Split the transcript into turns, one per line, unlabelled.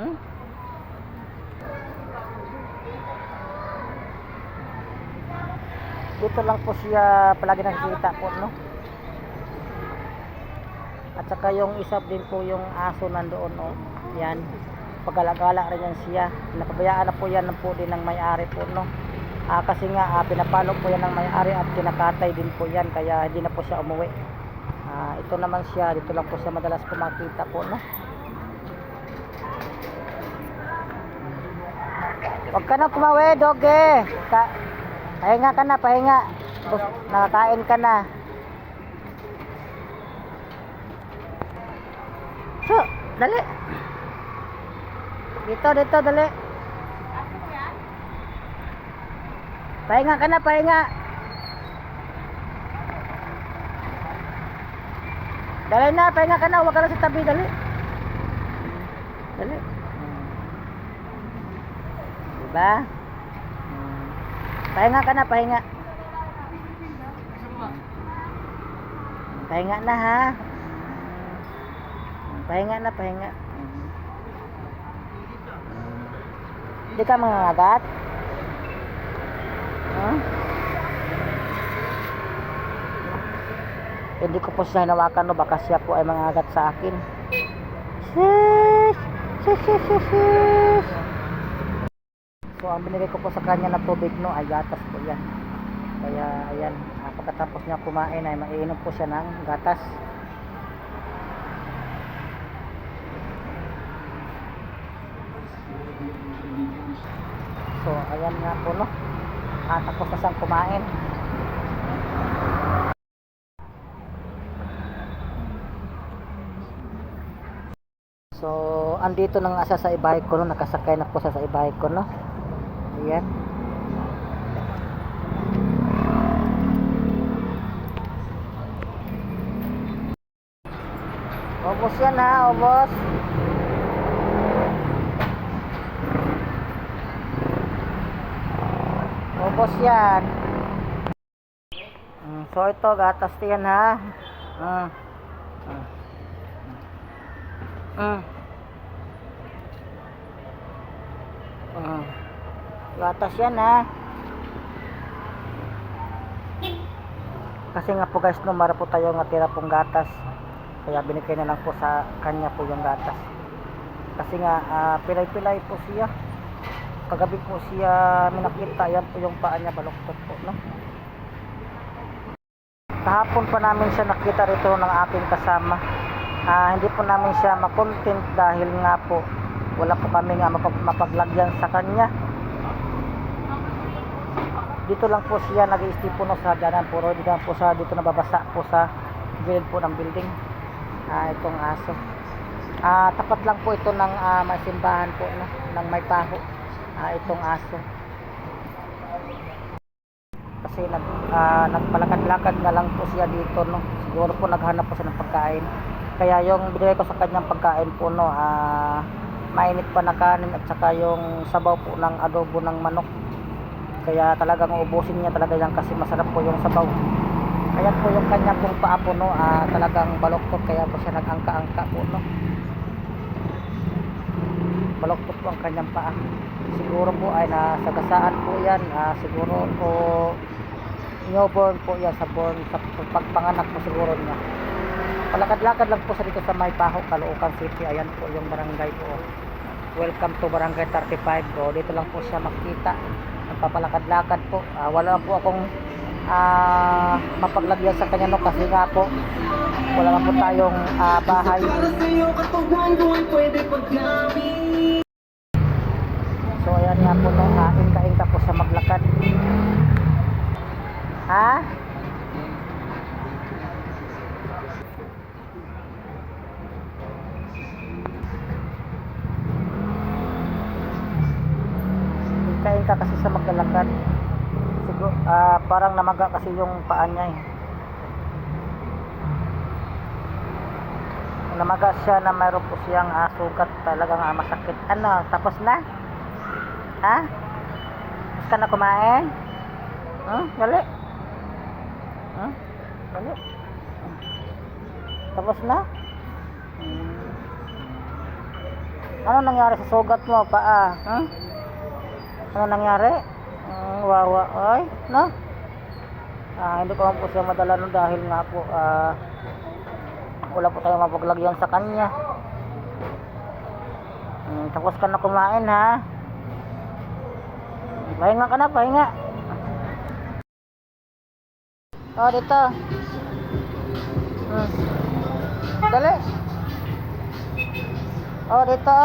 Hmm? Dito lang po siya palagi nakikita po, no? At saka yung isa din po yung aso nandoon, no? Yan. Pagala-gala rin yan siya. Napabayaan na po yan po din ng may-ari po, no? Kasi nga pinapalo po yan ng may-ari at kinakatay din po yan, kaya hindi na po siya umuwi. Ito naman siya, dito lang po siya madalas po makita po, no? Huwag ka na kumawi, doge. Pahinga ka na, pahinga. Nakakain ka na. So, dali. Dito, dali. Pahinga ka na, pahinga. Dali na, pahinga ka na. Huwag ka na sa tabi, dali. Dali. Diba? Pahinga ka na, pahinga. Pahinga na, ha? Pahinga na, pahinga. Hindi ka mangangagat? Huh? Hindi ko po siya hinawakan, no? Baka siya po ay mangangagat sa akin. Sis. So ang binigay ko po sa kanya na tubig, no, ay gatas po yan. Kaya ayan, pagkatapos niya kumain ay maiinom po siya ng gatas. So ayan nga po, no, tapos na siyang kumain. So andito nang asa sa ibahay ko, no, nakasakay na po sa ibahay ko, no. Ayan. Obos yan, ha, obos. Obos yan. So ito, gatas yan, ha. Gatas yan, ha. Kasi nga po guys, no, mara po tayo nga tira pong gatas, kaya binigay na lang po sa kanya po yung gatas. Kasi nga pilay-pilay po siya. Kagabi po siya minakita, yan po yung paa niya, baluktot po, no. Kahapon pa namin siya nakita rito ng aking kasama. Hindi po namin siya makontent dahil nga po wala po kami nga mapaglagyan sa kanya. Dito lang po siya nag-i-stay po, no, sa hagdanan. Puro dito po sa dito nababasa po sa gilid po ng building. Itong aso. Tapat lang po ito ng may simbahan po, no, ng may paho. Itong aso. Kasi nagpalakad-lakad na lang po siya dito, no. Siguro po naghanap po siya ng pagkain. Kaya yung binigay ko sa kanyang pagkain po, no, mainit pa na kanin at saka yung sabaw po ng adobo ng manok. Kaya talagang uubusin niya talaga yan kasi masarap po yung sabaw. Kaya po yung kanya pong paa po, no, talagang baloktot, kaya po siya nag-angka-angka po, no. Baloktot po ang kanyang paa. Siguro po ay nasagasaan po yan. Siguro po newborn po yan, sa pagpanganak po siguro niya. Palakad-lakad lang po sa dito sa May Paho, Caloocan City. Ayan po yung barangay po. Welcome to Barangay 35. So, dito lang po siya makita. Nagpapalakad-lakad po. Wala po akong mapaglagyan sa kanya, no, kasi nga po wala lang po tayong bahay. So ayan nga po, no, inka-inka po sa maglakad. Ha? Inka-inka kasi sa maglalakad. Siguro parang namaga kasi yung paa niya, eh. Namaga siya na mayroon po siyang sugat, talagang masakit. Ano, tapos na? Ha? Tapos ka na kumain? Dali. Dali. Tapos na? Ano nangyari sa sugat mo, paa? Huh? Ano nangyari? Wawa, ay, no? Hindi ko po siya madala no dahil nga po, wala po tayong mapaglagyan sa kanya. Tapos ka na kumain, ha? Pahinga ka na, pahinga. Dito. Dali. Dito.